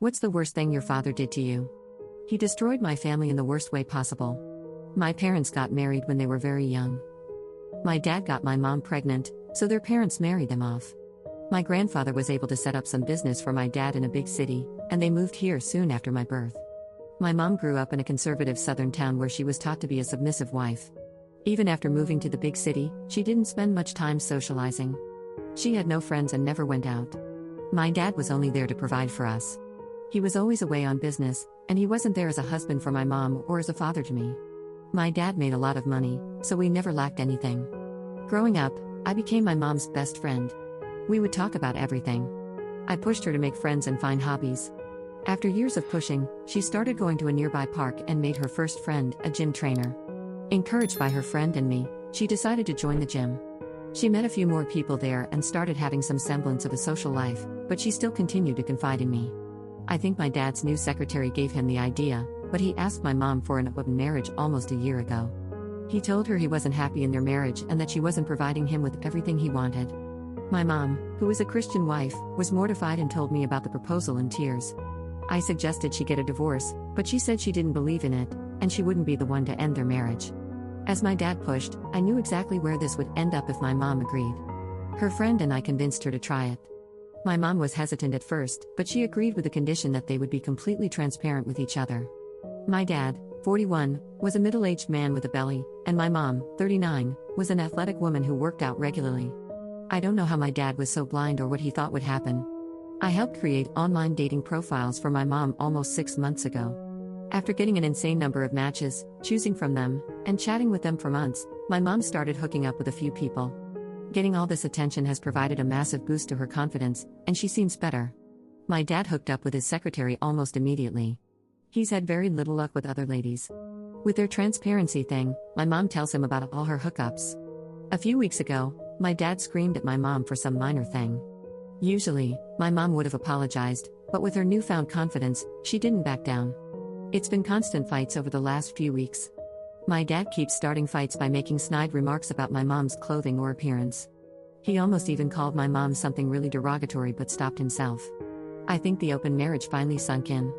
What's the worst thing your father did to you? He destroyed my family in the worst way possible. My parents got married when they were very young. My dad got my mom pregnant, so their parents married them off. My grandfather was able to set up some business for my dad in a big city, and they moved here soon after my birth. My mom grew up in a conservative southern town where she was taught to be a submissive wife. Even after moving to the big city, she didn't spend much time socializing. She had no friends and never went out. My dad was only there to provide for us. He was always away on business, and he wasn't there as a husband for my mom or as a father to me. My dad made a lot of money, so we never lacked anything. Growing up, I became my mom's best friend. We would talk about everything. I pushed her to make friends and find hobbies. After years of pushing, she started going to a nearby park and made her first friend, a gym trainer. Encouraged by her friend and me, she decided to join the gym. She met a few more people there and started having some semblance of a social life, but she still continued to confide in me. I think my dad's new secretary gave him the idea, but he asked my mom for an open marriage almost a year ago. He told her he wasn't happy in their marriage and that she wasn't providing him with everything he wanted. My mom, who is a Christian wife, was mortified and told me about the proposal in tears. I suggested she get a divorce, but she said she didn't believe in it, and she wouldn't be the one to end their marriage. As my dad pushed, I knew exactly where this would end up if my mom agreed. Her friend and I convinced her to try it. My mom was hesitant at first, but she agreed with the condition that they would be completely transparent with each other. My dad, 41, was a middle-aged man with a belly, and my mom, 39, was an athletic woman who worked out regularly. I don't know how my dad was so blind or what he thought would happen. I helped create online dating profiles for my mom almost 6 months ago. After getting an insane number of matches, choosing from them, and chatting with them for months, my mom started hooking up with a few people. Getting all this attention has provided a massive boost to her confidence, and she seems better. My dad hooked up with his secretary almost immediately. He's had very little luck with other ladies. With their transparency thing, my mom tells him about all her hookups. A few weeks ago, my dad screamed at my mom for some minor thing. Usually, my mom would have apologized, but with her newfound confidence, she didn't back down. It's been constant fights over the last few weeks. My dad keeps starting fights by making snide remarks about my mom's clothing or appearance. He almost even called my mom something really derogatory but stopped himself. I think the open marriage finally sunk in.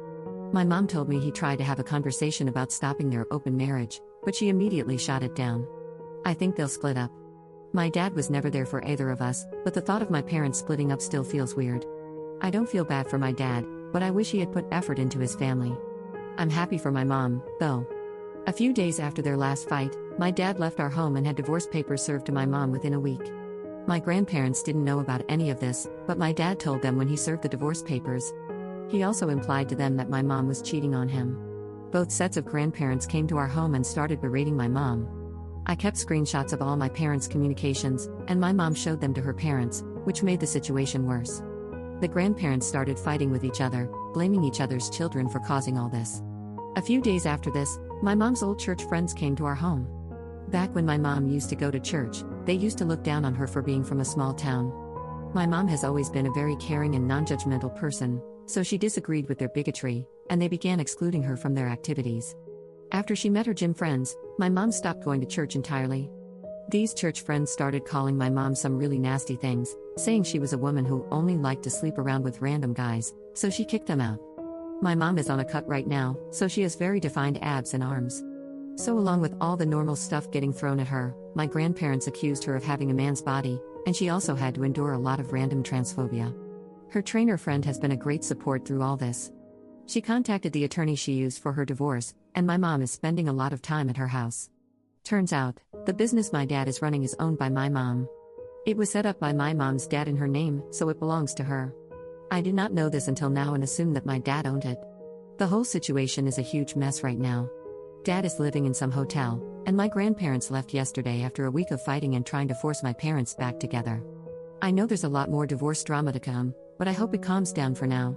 My mom told me he tried to have a conversation about stopping their open marriage, but she immediately shot it down. I think they'll split up. My dad was never there for either of us, but the thought of my parents splitting up still feels weird. I don't feel bad for my dad, but I wish he had put effort into his family. I'm happy for my mom, though. A few days after their last fight, my dad left our home and had divorce papers served to my mom within a week. My grandparents didn't know about any of this, but my dad told them when he served the divorce papers. He also implied to them that my mom was cheating on him. Both sets of grandparents came to our home and started berating my mom. I kept screenshots of all my parents' communications, and my mom showed them to her parents, which made the situation worse. The grandparents started fighting with each other, blaming each other's children for causing all this. A few days after this, my mom's old church friends came to our home. Back when my mom used to go to church, they used to look down on her for being from a small town. My mom has always been a very caring and non-judgmental person, so she disagreed with their bigotry, and they began excluding her from their activities. After she met her gym friends, my mom stopped going to church entirely. These church friends started calling my mom some really nasty things, saying she was a woman who only liked to sleep around with random guys, so she kicked them out. My mom is on a cut right now, so she has very defined abs and arms. So along with all the normal stuff getting thrown at her, my grandparents accused her of having a man's body, and she also had to endure a lot of random transphobia. Her trainer friend has been a great support through all this. She contacted the attorney she used for her divorce, and my mom is spending a lot of time at her house. Turns out, the business my dad is running is owned by my mom. It was set up by my mom's dad in her name, so it belongs to her. I did not know this until now and assumed that my dad owned it. The whole situation is a huge mess right now. Dad is living in some hotel, and my grandparents left yesterday after a week of fighting and trying to force my parents back together. I know there's a lot more divorce drama to come, but I hope it calms down for now.